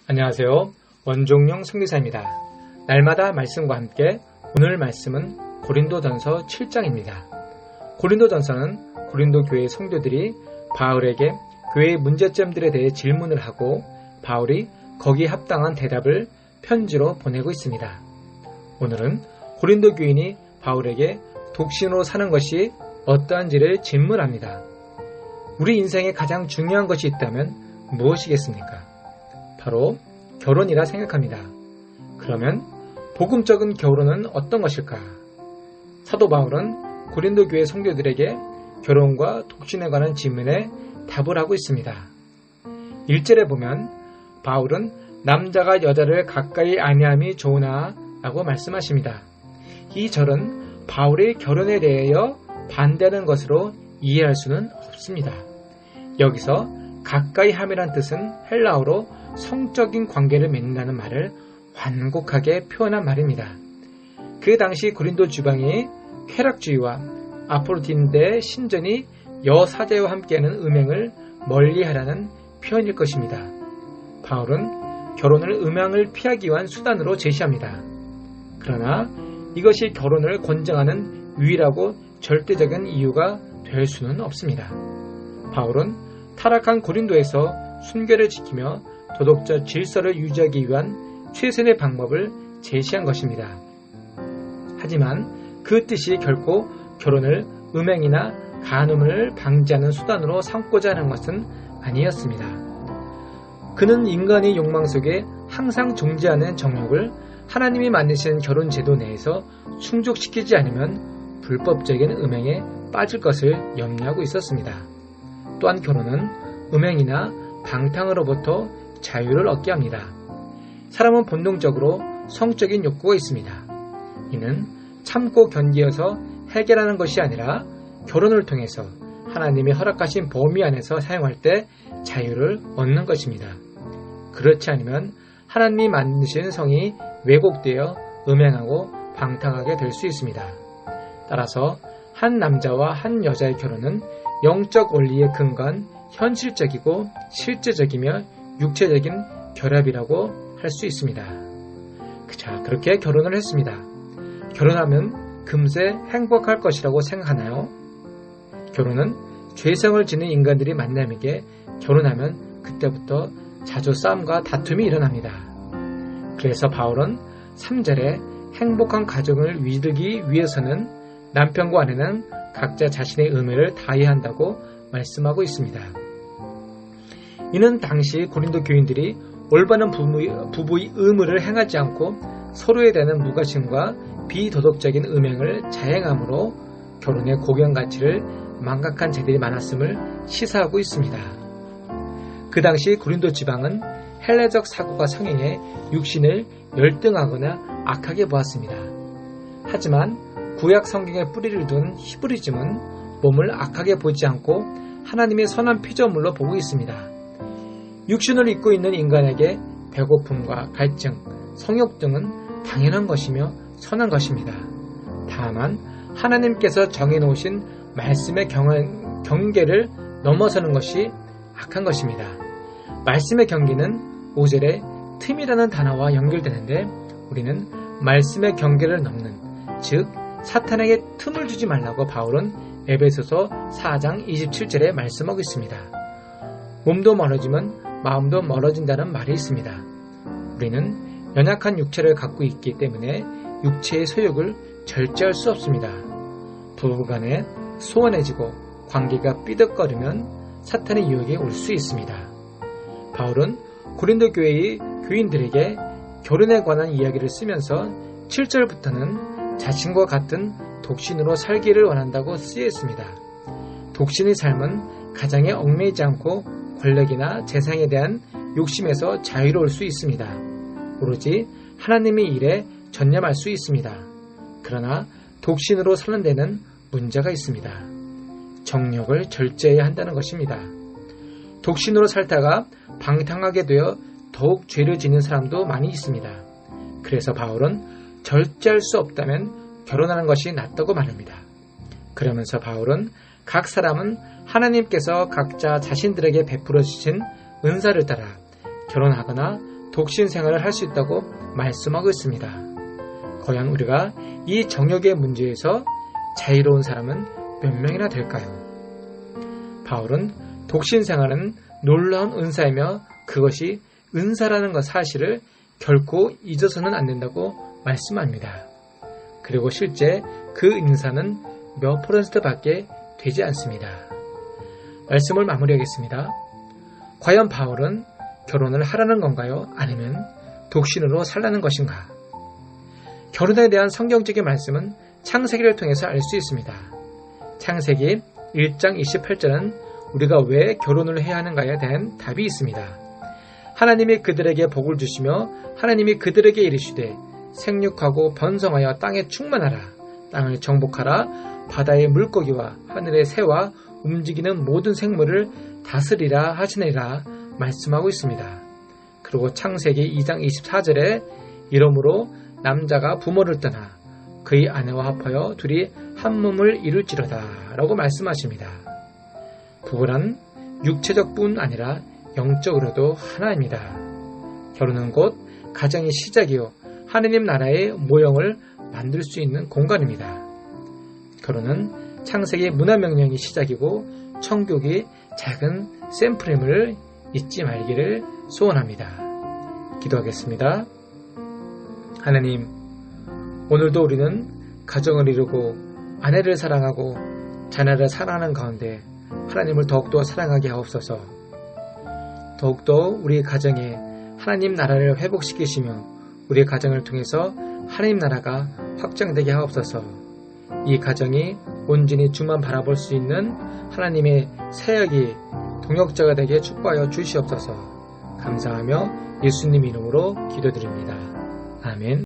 안녕하세요. 원종영 선교사입니다. 날마다 말씀과 함께 오늘 말씀은 고린도전서 7장입니다. 고린도전서는 고린도 교회 성도들이 바울에게 교회의 문제점들에 대해 질문을 하고 바울이 거기에 합당한 대답을 편지로 보내고 있습니다. 오늘은 고린도 교인이 바울에게 독신으로 사는 것이 어떠한지를 질문합니다. 우리 인생에 가장 중요한 것이 있다면 무엇이겠습니까? 바로 결혼이라 생각합니다. 그러면 복음적인 결혼은 어떤 것일까? 사도 바울은 고린도 교회 성도들에게 결혼과 독신에 관한 질문에 답을 하고 있습니다. 1절에 보면 바울은 남자가 여자를 가까이 아니함이 좋으나 라고 말씀하십니다. 이 절은 바울의 결혼에 대하여 반대하는 것으로 이해할 수는 없습니다. 여기서 가까이 함이란 뜻은 헬라어로 성적인 관계를 맺는다는 말을 완곡하게 표현한 말입니다. 그 당시 고린도 지방이 쾌락주의와 아포로디데 신전이 여사제와 함께하는 음행을 멀리하라는 표현일 것입니다. 바울은 결혼을 음행을 피하기 위한 수단으로 제시합니다. 그러나 이것이 결혼을 권장하는 유일하고 절대적인 이유가 될 수는 없습니다. 바울은 타락한 고린도에서 순결을 지키며 도덕적 질서를 유지하기 위한 최선의 방법을 제시한 것입니다. 하지만 그 뜻이 결코 결혼을 음행이나 간음을 방지하는 수단으로 삼고자 하는 것은 아니었습니다. 그는 인간의 욕망 속에 항상 존재하는 정욕을 하나님이 만드신 결혼 제도 내에서 충족시키지 않으면 불법적인 음행에 빠질 것을 염려하고 있었습니다. 또한 결혼은 음행이나 방탕으로부터 자유를 얻게 합니다. 사람은 본능적으로 성적인 욕구가 있습니다. 이는 참고 견디어서 해결하는 것이 아니라 결혼을 통해서 하나님이 허락하신 범위 안에서 사용할 때 자유를 얻는 것입니다. 그렇지 않으면 하나님이 만드신 성이 왜곡되어 음행하고 방탕하게 될 수 있습니다. 따라서 한 남자와 한 여자의 결혼은 영적 원리에 근거한 현실적이고 실제적이며 육체적인 결합이라고 할 수 있습니다. 자, 그렇게 결혼을 했습니다. 결혼하면 금세 행복할 것이라고 생각하나요? 결혼은 죄성을 지닌 인간들이 만남에게 결혼하면 그때부터 자주 싸움과 다툼이 일어납니다. 그래서 바울은 3절에 행복한 가정을 이루기 위해서는 남편과 아내는 각자 자신의 의무를 다해야 한다고 말씀하고 있습니다. 이는 당시 고린도 교인들이 올바른 부부의 의무를 행하지 않고 서로에 대한 무관심과 비도덕적인 음행을 자행함으로 결혼의 고귀한 가치를 망각한 자들이 많았음을 시사하고 있습니다. 그 당시 고린도 지방은 헬레적 사고가 성행해 육신을 열등하거나 악하게 보았습니다. 하지만 구약 성경에 뿌리를 둔 히브리즘은 몸을 악하게 보지 않고 하나님의 선한 피조물로 보고 있습니다. 육신을 입고 있는 인간에게 배고픔과 갈증, 성욕 등은 당연한 것이며 선한 것입니다. 다만 하나님께서 정해놓으신 말씀의 경계를 넘어서는 것이 악한 것입니다. 말씀의 경계는 5절에 틈이라는 단어와 연결되는데 우리는 말씀의 경계를 넘는, 즉 사탄에게 틈을 주지 말라고 바울은 에베소서 4장 27절에 말씀하고 있습니다. 몸도 멀어지면 마음도 멀어진다는 말이 있습니다. 우리는 연약한 육체를 갖고 있기 때문에 육체의 소욕을 절제할 수 없습니다. 부부간에 소원해지고 관계가 삐덕거리면 사탄의 유혹이 올 수 있습니다. 바울은 고린도 교회의 교인들에게 결혼에 관한 이야기를 쓰면서 7절부터는 자신과 같은 독신으로 살기를 원한다고 쓰여있습니다. 독신의 삶은 가정에 얽매이지 않고 권력이나 재상에 대한 욕심에서 자유로울 수 있습니다. 오로지 하나님의 일에 전념할 수 있습니다. 그러나 독신으로 사는 데는 문제가 있습니다. 정욕을 절제해야 한다는 것입니다. 독신으로 살다가 방탕하게 되어 더욱 죄를 짓는 사람도 많이 있습니다. 그래서 바울은 절제할 수 없다면 결혼하는 것이 낫다고 말합니다. 그러면서 바울은 각 사람은 하나님께서 각자 자신들에게 베풀어 주신 은사를 따라 결혼하거나 독신 생활을 할 수 있다고 말씀하고 있습니다. 과연 우리가 이 정욕의 문제에서 자유로운 사람은 몇 명이나 될까요? 바울은 독신 생활은 놀라운 은사이며 그것이 은사라는 것 사실을 결코 잊어서는 안 된다고 말씀합니다. 그리고 실제 그 은사는 몇 %밖에 되지 않습니다. 말씀을 마무리하겠습니다. 과연 바울은 결혼을 하라는 건가요? 아니면 독신으로 살라는 것인가? 결혼에 대한 성경적인 말씀은 창세기를 통해서 알 수 있습니다. 창세기 1장 28절은 우리가 왜 결혼을 해야 하는가에 대한 답이 있습니다. 하나님이 그들에게 복을 주시며 하나님이 그들에게 이르시되 생육하고 번성하여 땅에 충만하라. 땅을 정복하라. 바다의 물고기와 하늘의 새와 움직이는 모든 생물을 다스리라 하시니라 말씀하고 있습니다. 그리고 창세기 2장 24절에 이러므로 남자가 부모를 떠나 그의 아내와 합하여 둘이 한 몸을 이룰지로다 라고 말씀하십니다. 부부란 육체적 뿐 아니라 영적으로도 하나입니다. 결혼은 곧 가정의 시작이요 하느님 나라의 모형을 만들 수 있는 공간입니다. 결혼은 창세기 문화명령이 시작이고 천국이 작은 샘플임을 잊지 말기를 소원합니다. 기도하겠습니다. 하나님, 오늘도 우리는 가정을 이루고 아내를 사랑하고 자녀를 사랑하는 가운데 하나님을 더욱더 사랑하게 하옵소서. 더욱더 우리 가정에 하나님 나라를 회복시키시며 우리 가정을 통해서 하나님 나라가 확장되게 하옵소서. 이 가정이 온전히 주만 바라볼 수 있는 하나님의 사역이 동역자가 되게 축복하여 주시옵소서. 감사하며 예수님 이름으로 기도드립니다. 아멘.